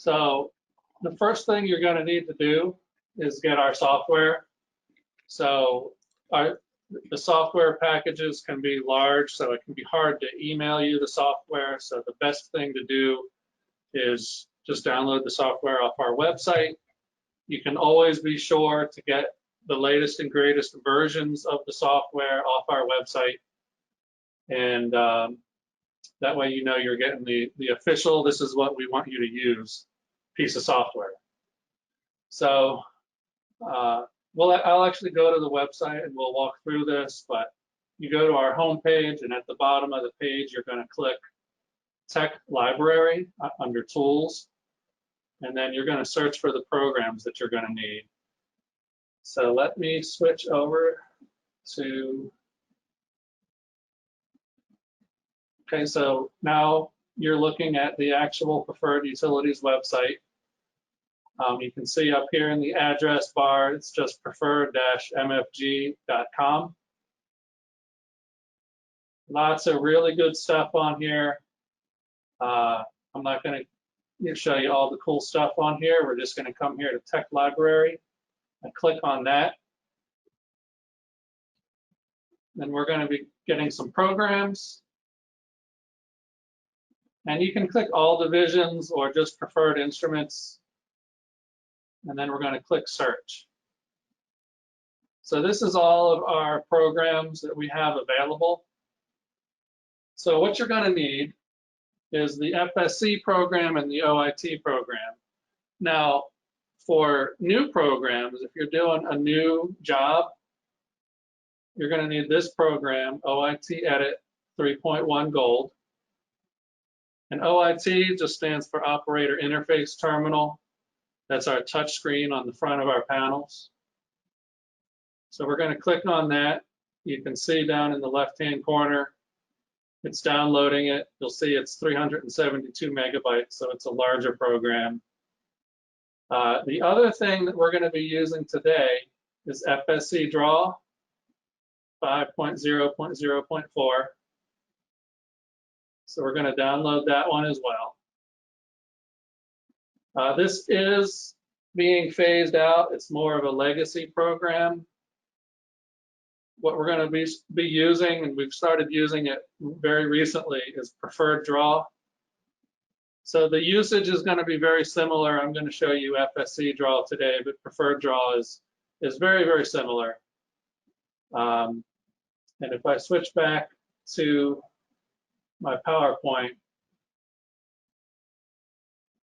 So the first thing you're going to need to do is get our software. So the software packages can be large, so it can be hard to email you the software. So the best thing to do is just download the software off our website. You can always be sure to get the latest and greatest versions of the software off our website. And that way you know you're getting the official, this is what we want you to use piece of software. So I'll actually go to the website and we'll walk through this, but you go to our home page, and at the bottom of the page, you're going to click Tech Library under Tools, and then you're going to search for the programs that you're going to need. So let me switch over to, okay, so now you're looking at the actual Preferred Utilities website. You can see up here in the address bar, it's just preferred-mfg.com. Lots of really good stuff on here. I'm not going to show you all the cool stuff on here. We're just going to come here to Tech Library and click on that. Then we're going to be getting some programs. And you can click all divisions or just preferred instruments. And then we're going to click search. So this is all of our programs that we have available. So what you're going to need is the FSC program and the OIT program. Now, for new programs, if you're doing a new job, you're going to need this program, OIT Edit 3.1 Gold. And OIT just stands for Operator Interface Terminal. That's our touch screen on the front of our panels. So we're going to click on that. You can see down in the left-hand corner, it's downloading it. You'll see it's 372 megabytes, so it's a larger program. The other thing that we're going to be using today is FSC Draw 5.0.0.4. So we're going to download that one as well. This is being phased out. It's more of a legacy program. What we're going to be using, and we've started using it very recently, is Preferred Draw. So the usage is going to be very similar. I'm going to show you FSC Draw today, but Preferred Draw is very, very similar. And if I switch back to my PowerPoint,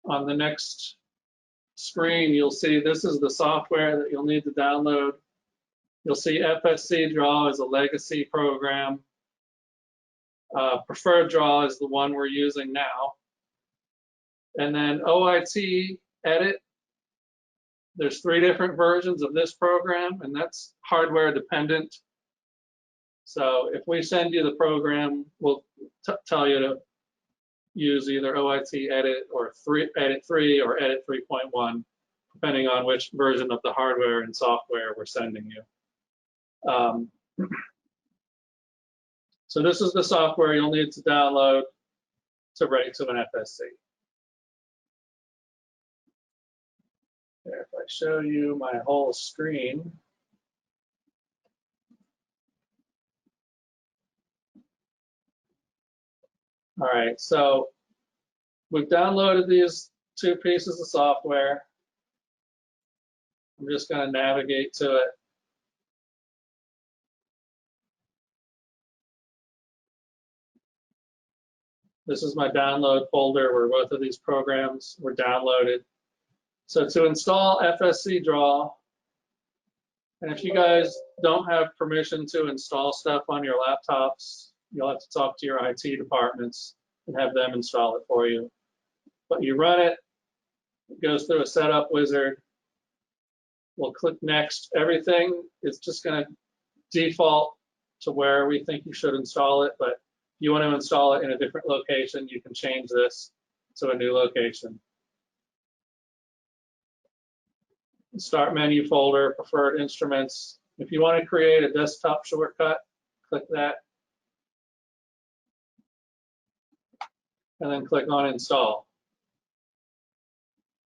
on the next screen, you'll see this is the software that you'll need to download. You'll see FSC Draw is a legacy program. Preferred Draw is the one we're using now. And then OIT Edit, there's 3 different versions of this program, and that's hardware dependent. So if we send you the program, we'll tell you to use either OIT Edit or Edit 3 or Edit 3.1, depending on which version of the hardware and software we're sending you. So this is the software you'll need to download to write to an FSC. There, if I show you my whole screen. All right, so we've downloaded these 2 pieces of software. I'm just going to navigate to it. This is my download folder where both of these programs were downloaded. So to install FSC Draw, and if you guys don't have permission to install stuff on your laptops, you'll have to talk to your IT departments and have them install it for you. But you run it, it goes through a setup wizard. We'll click next. Everything is just going to default to where we think you should install it, but if you want to install it in a different location, you can change this to a new location. Start menu folder, preferred instruments. If you want to create a desktop shortcut, click that. And then click on install.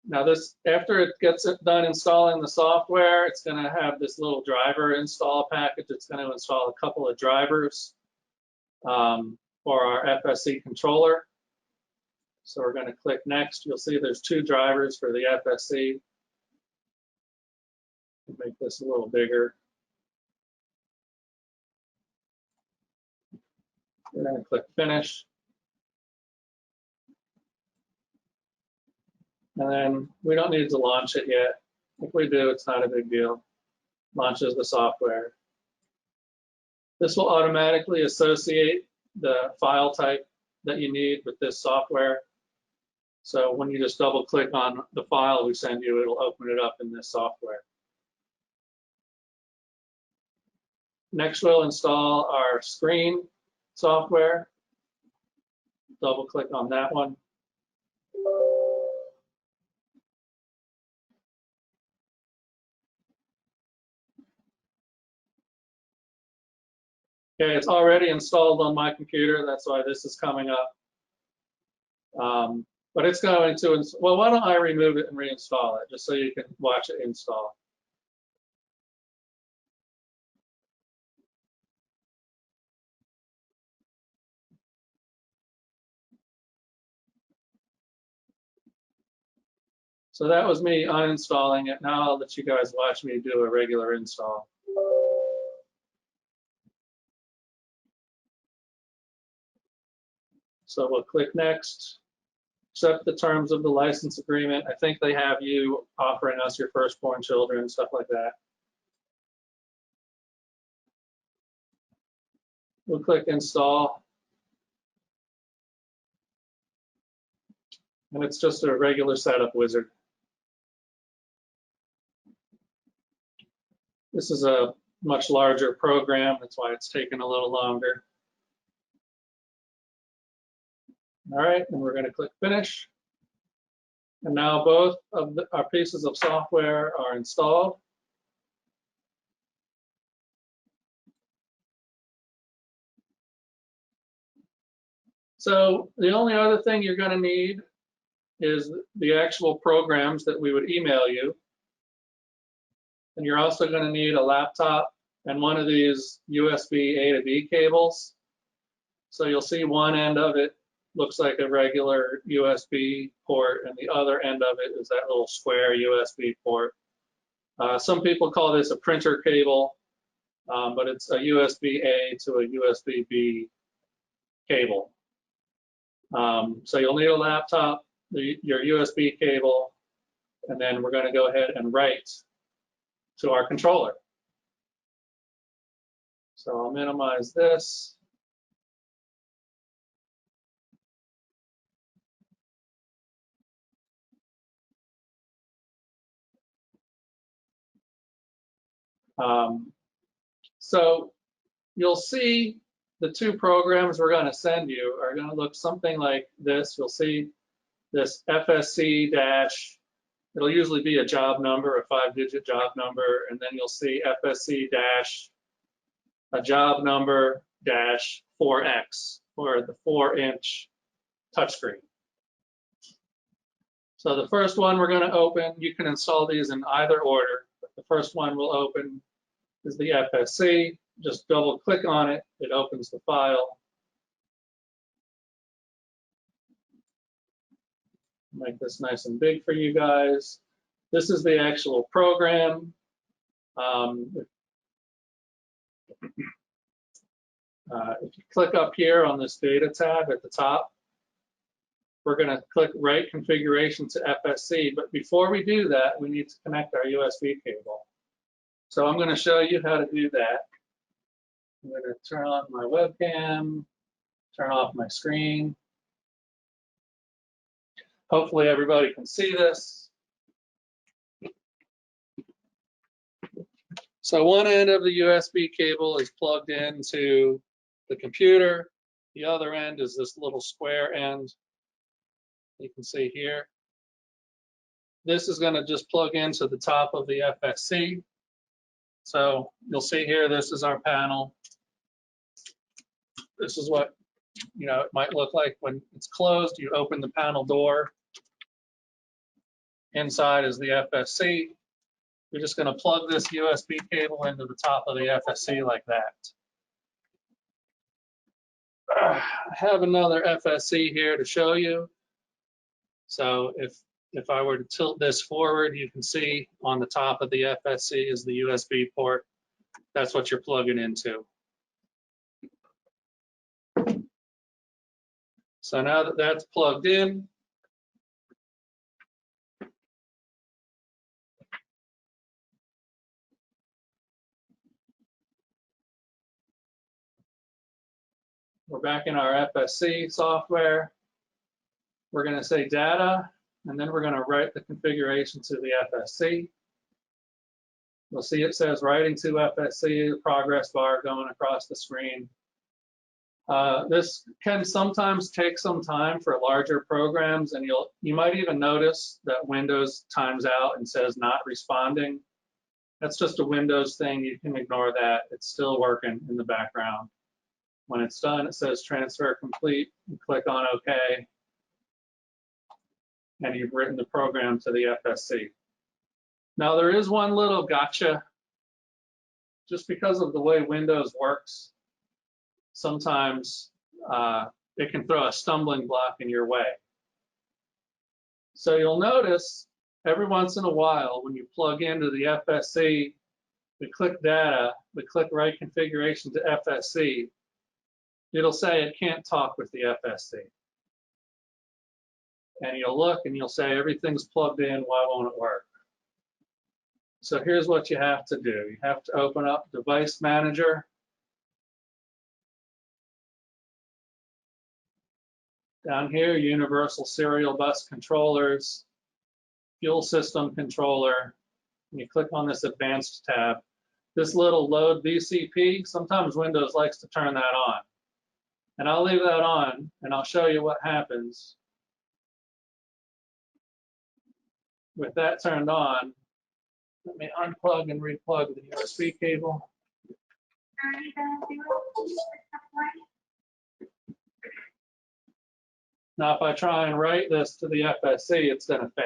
Now this, after it gets it done installing the software, it's going to have this little driver install package. It's going to install a couple of drivers for our FSC controller. So we're going to click next. You'll see there's 2 drivers for the FSC. Make this a little bigger. We're going to click finish. And then we don't need to launch it yet. If we do, it's not a big deal. Launches the software. This will automatically associate the file type that you need with this software. So when you just double click on the file we send you, it'll open it up in this software. Next, we'll install our screen software. Double click on that one. Okay, it's already installed on my computer. That's why this is coming up. But it's going to, well, why don't I remove it and reinstall it just so you can watch it install. So that was me uninstalling it. Now I'll let you guys watch me do a regular install. So we'll click next, accept the terms of the license agreement. I think they have you offering us your firstborn children, stuff like that. We'll click install. And it's just a regular setup wizard. This is a much larger program. That's why it's taken a little longer. All right, and we're going to click finish. And now both of our pieces of software are installed. So the only other thing you're going to need is the actual programs that we would email you. And you're also going to need a laptop and one of these USB A to B cables. So you'll see one end of it looks like a regular USB port, and the other end of it is that little square USB port. Some people call this a printer cable, but it's a USB A to a USB B cable. So you'll need a laptop, your USB cable, and then we're going to go ahead and write to our controller. So I'll minimize this. So you'll see the 2 programs we're going to send you are going to look something like this. You'll see this FSC dash, it'll usually be a job number, a 5-digit job number, and then you'll see FSC dash, a job number dash 4X, or the 4-inch touchscreen. So the first one we're going to open, you can install these in either order, but the first one we'll open is the FSC. Just double click on it, it opens the file. Make this nice and big for you guys. This is the actual program. If you click up here on this data tab at the top, we're going to click Write Configuration to FSC. But before we do that, we need to connect our USB cable. So I'm going to show you how to do that. I'm going to turn on my webcam, turn off my screen. Hopefully everybody can see this. So one end of the USB cable is plugged into the computer. The other end is this little square end. You can see here. This is going to just plug into the top of the FSC. So you'll see here, this is our panel. This is what it might look like when it's closed. You open the panel door. Inside is the FSC. You're just going to plug this USB cable into the top of the FSC like that. I have another FSC here to show you. So if I were to tilt this forward, you can see on the top of the FSC is the USB port. That's what you're plugging into. So now that that's plugged in, we're back in our FSC software. We're going to say data, and then we're going to write the configuration to the FSC. You'll see it says writing to FSC, the progress bar going across the screen. This can sometimes take some time for larger programs, and you might even notice that Windows times out and says not responding. That's just a Windows thing. You can ignore that. It's still working in the background. When it's done, it says transfer complete. You click on OK, and you've written the program to the FSC. Now, there is one little gotcha. Just because of the way Windows works, sometimes it can throw a stumbling block in your way. So you'll notice every once in a while when you plug into the FSC, we click data, we click write configuration to FSC, it'll say it can't talk with the FSC. And you'll look and you'll say everything's plugged in, why won't it work? So here's what you have to do. You have to open up Device Manager. Down here, Universal Serial Bus Controllers, Fuel System Controller, and you click on this Advanced tab. This little Load VCP, sometimes Windows likes to turn that on. And I'll leave that on, and I'll show you what happens with that turned on. Let me unplug and replug the USB cable. Now, if I try and write this to the FSC, it's going to fail.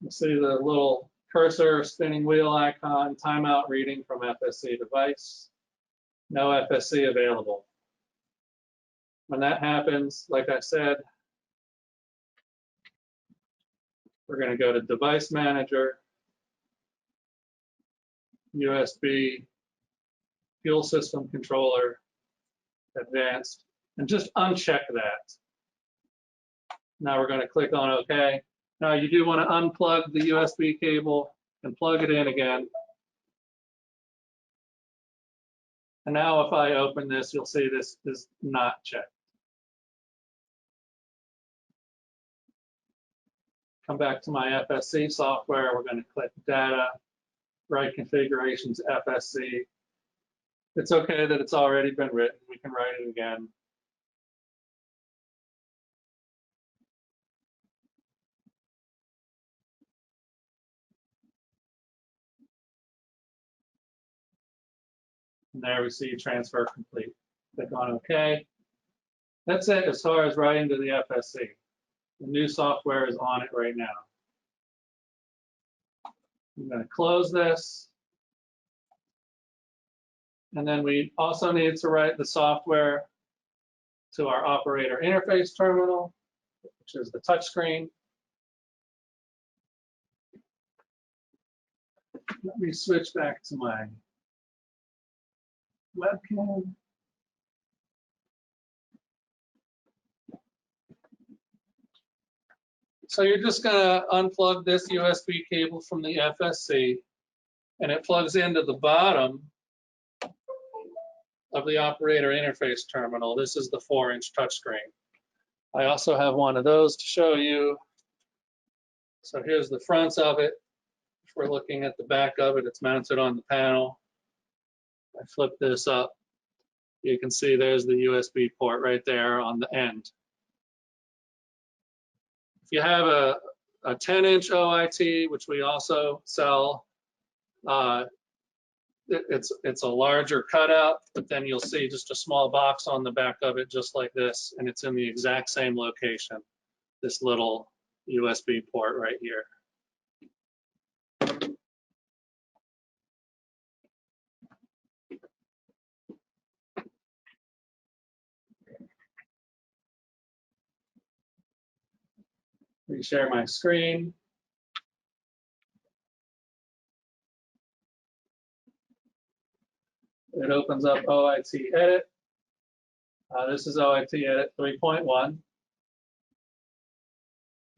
You see the little cursor spinning wheel icon, timeout reading from FSC device. No FSC available. When that happens, like I said, we're going to go to Device Manager, USB, Fuel System Controller, Advanced, and just uncheck that. Now we're going to click on OK. Now you do want to unplug the USB cable and plug it in again. And now if I open this, you'll see this is not checked. Come back to my FSC software. We're going to click Data, Write Configurations, FSC. It's okay that it's already been written. We can write it again. And there we see transfer complete. Click on OK. That's it as far as writing to the FSC. The new software is on it right now. I'm going to close this. And then we also need to write the software to our operator interface terminal, which is the touch screen. Let me switch back to my webcam. So you're just going to unplug this USB cable from the FSC, and it plugs into the bottom of the operator interface terminal. This is the 4-inch touchscreen. I also have one of those to show you. So here's the front of it. If we're looking at the back of it, it's mounted on the panel. I flip this up. You can see there's the USB port right there on the end. If you have a 10-inch OIT, which we also sell, it's a larger cutout, but then you'll see just a small box on the back of it, just like this, and it's in the exact same location, this little USB port right here. Reshare my screen. It opens up OIT Edit. This is OIT Edit 3.1.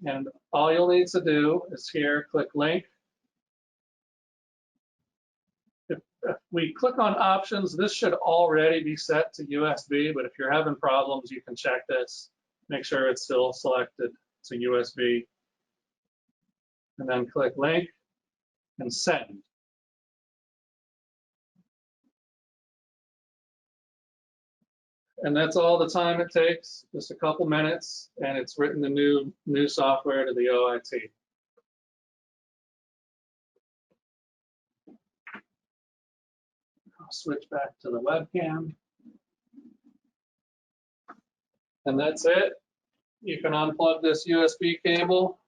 And all you'll need to do is here, click Link. If we click on Options, this should already be set to USB, but if you're having problems, you can check this. Make sure it's still selected to USB. And then click Link and Send. And that's all the time it takes, just a couple minutes, and it's written the new software to the OIT. I'll switch back to the webcam. And that's it. You can unplug this USB cable.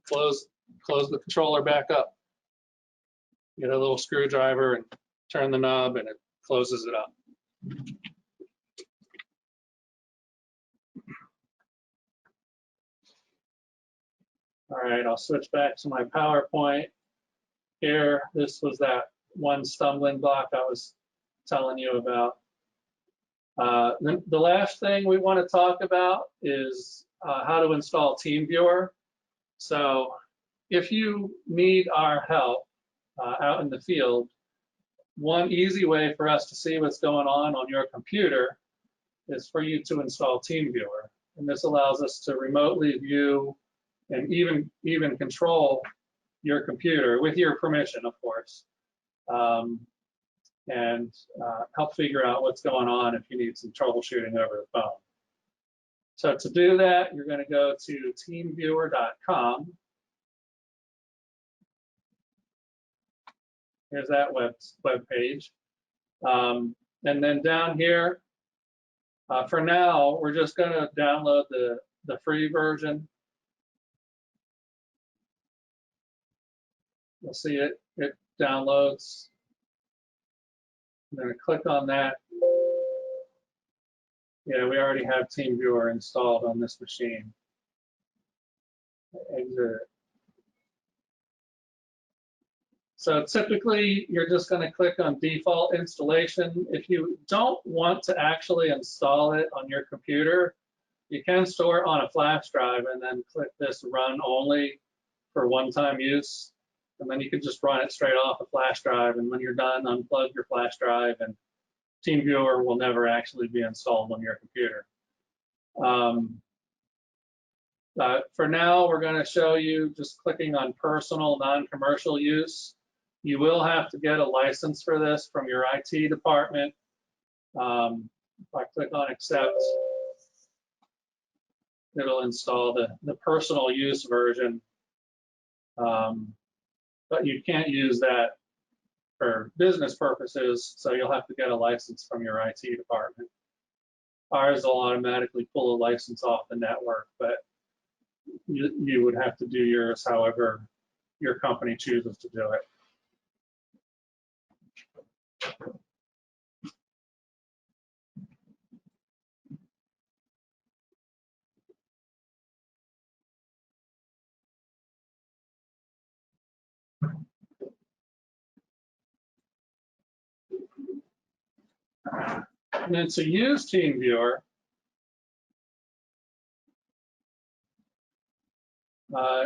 Close the controller back up. Get a little screwdriver and turn the knob and it closes it up. All right, I'll switch back to my PowerPoint. Here, this was that one stumbling block I was telling you about. The last thing we want to talk about is how to install TeamViewer. So if you need our help out in the field, one easy way for us to see what's going on your computer is for you to install TeamViewer. And this allows us to remotely view and even control your computer with your permission, of course, and help figure out what's going on if you need some troubleshooting over the phone. So to do that, you're going to go to teamviewer.com. Here's that web page. And then down here, for now, we're just going to download the free version. You'll see it downloads. I'm going to click on that. Yeah, we already have TeamViewer installed on this machine. Exit it. So typically, you're just going to click on default installation. If you don't want to actually install it on your computer, you can store it on a flash drive and then click this run only for one-time use. And then you can just run it straight off a flash drive. And when you're done, unplug your flash drive and TeamViewer will never actually be installed on your computer. For now, we're going to show you just clicking on personal non-commercial use. You will have to get a license for this from your IT department. If I click on accept, it'll install the personal use version. But you can't use that for business purposes, so you'll have to get a license from your IT department. Ours will automatically pull a license off the network, but you would have to do yours however your company chooses to do it. And then to use TeamViewer,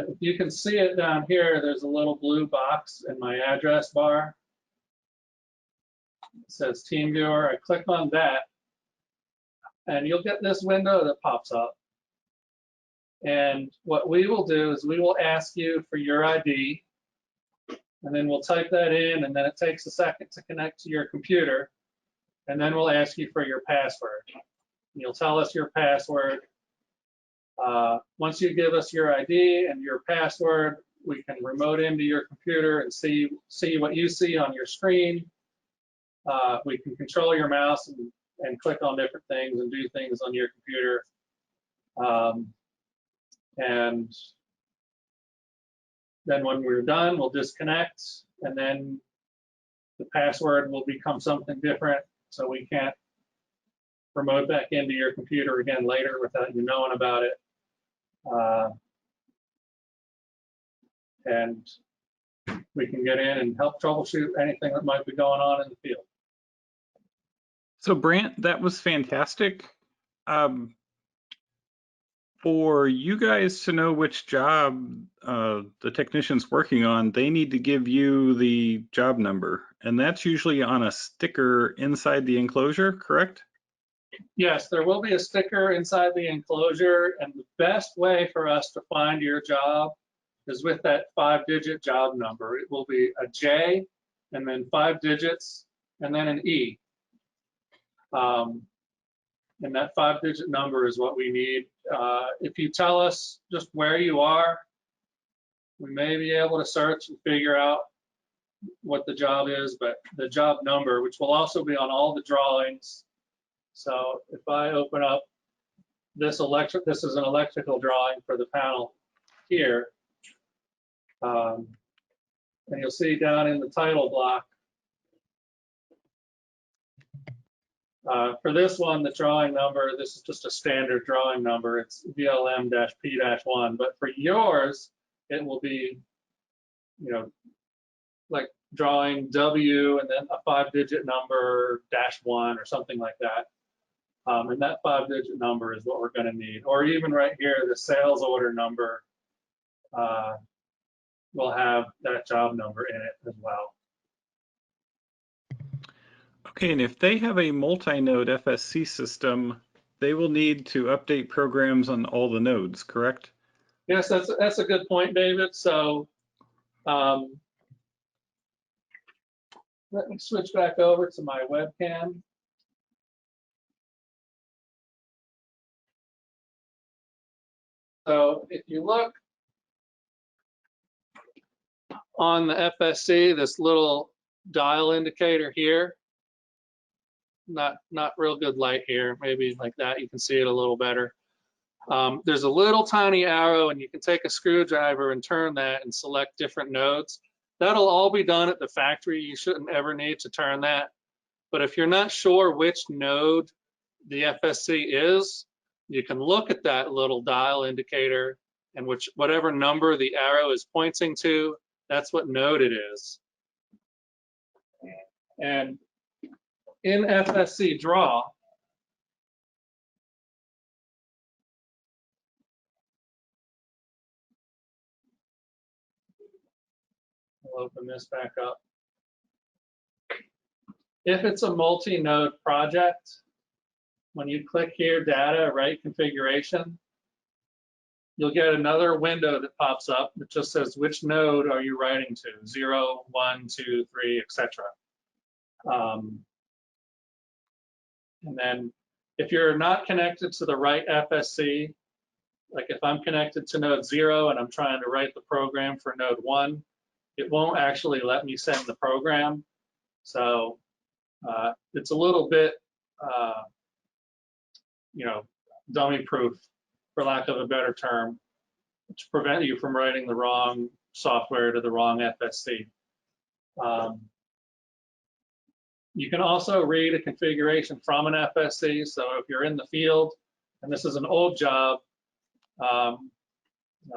if you can see it down here, there's a little blue box in my address bar. It says TeamViewer. I click on that, and you'll get this window that pops up. And what we will do is we will ask you for your ID, and then we'll type that in, and then it takes a second to connect to your computer, and then we'll ask you for your password. You'll tell us your password. Once you give us your ID and your password, we can remote into your computer and see what you see on your screen. We can control your mouse and click on different things and do things on your computer. And then when we're done, we'll disconnect, and then the password will become something different, so we can't remote back into your computer again later without you knowing about it. And we can get in and help troubleshoot anything that might be going on in the field. So Brant, that was fantastic. For you guys to know which job the technician's working on, they need to give you the job number, and that's usually on a sticker inside the enclosure, correct? Yes, there will be a sticker inside the enclosure, and the best way for us to find your job is with that 5-digit job number. It will be a J and then 5 digits and then an E. And that 5-digit number is what we need. If you tell us just where you are, we may be able to search and figure out what the job is, but the job number, which will also be on all the drawings. So if I open up this is an electrical drawing for the panel here. And you'll see down in the title block, for this one, the drawing number, this is just a standard drawing number. It's VLM-P-1. But for yours, it will be, like drawing W and then a 5-digit number -1 or something like that. And that 5-digit number is what we're going to need. Or even right here, the sales order number will have that job number in it as well. Okay, and if they have a multi-node FSC system, they will need to update programs on all the nodes, correct? Yes, that's a good point, David. So let me switch back over to my webcam. So if you look on the FSC, this little dial indicator here, not real good light here, maybe like that, you can see it a little better. There's a little tiny arrow, and you can take a screwdriver and turn that and select different nodes. That'll all be done at the factory. You shouldn't ever need to turn that. But if you're not sure which node the FSC is, you can look at that little dial indicator, and whatever number the arrow is pointing to, that's what node it is. And in FSC Draw, we'll open this back up. If it's a multi-node project, when you click here, Data, Write Configuration, you'll get another window that pops up that just says which node are you writing to, 0, 1, 2, 3, etc. And then if you're not connected to the right FSC, like if I'm connected to node 0 and I'm trying to write the program for node 1, it won't actually let me send the program. So it's a little bit, dummy proof, for lack of a better term, to prevent you from writing the wrong software to the wrong FSC. You can also read a configuration from an FSC. So if you're in the field and this is an old job,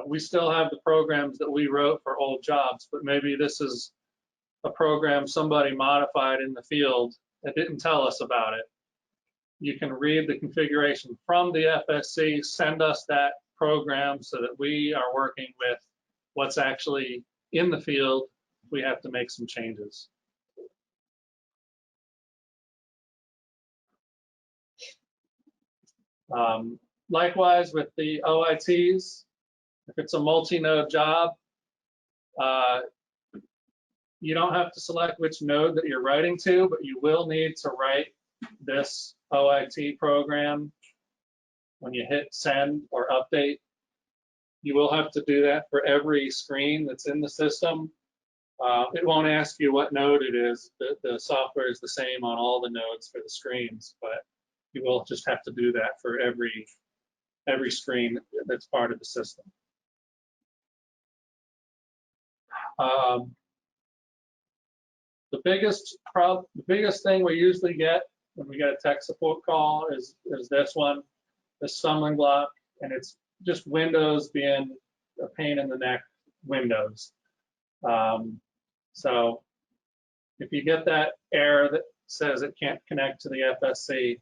we still have the programs that we wrote for old jobs, but maybe this is a program somebody modified in the field that didn't tell us about it. You can read the configuration from the FSC, send us that program so that we are working with what's actually in the field. We have to make some changes. Likewise with the OITs, if it's a multi-node job, you don't have to select which node that you're writing to, but you will need to write this OIT program when you hit send or update. You will have to do that for every screen that's in the system. It won't ask you what node it is. The software is the same on all the nodes for the screens, but you will just have to do that for every screen that's part of the system. The biggest thing we usually get when we get a tech support call is this one, the stumbling block, and it's just Windows being a pain in the neck Windows. So if you get that error that says it can't connect to the FSC,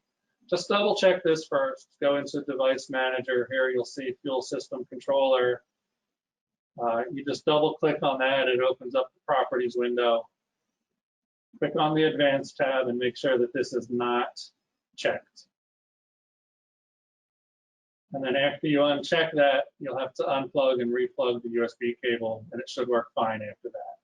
just double check this first. Go into Device Manager. Here you'll see Fuel System Controller. You just double click on that. It opens up the Properties window. Click on the Advanced tab and make sure that this is not checked. And then after you uncheck that, you'll have to unplug and replug the USB cable, and it should work fine after that.